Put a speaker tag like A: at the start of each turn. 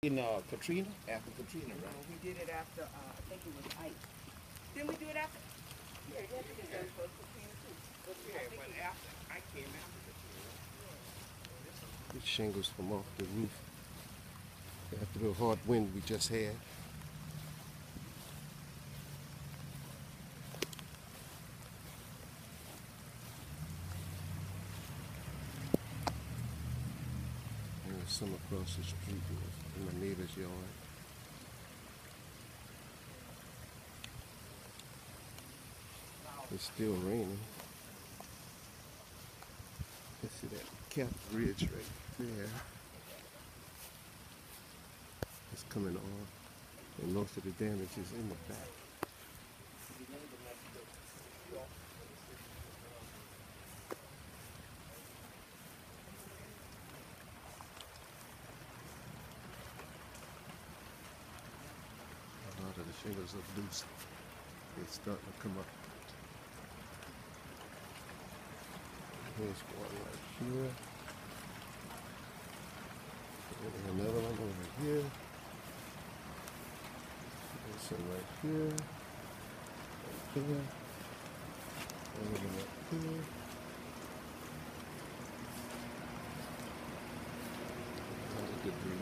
A: In Katrina, after Katrina,
B: No,
A: right?
B: we did it after, I think it was Ike. Didn't we do it after? Yeah, we did it for Katrina too. But I
A: Yeah,
B: think
A: but
B: it,
A: after I came after Katrina.
C: These shingles from off the roof after the hard wind we just had. There's some across the street in my neighbor's yard. It's still raining. Let's see that cap ridge right there. It's coming off, and most of the damage is in the back. A lot of the shingles are loose. They're starting to come up. Here's one right here. And another one over here. There's some right here. Right here. Another one up here. A lot of debris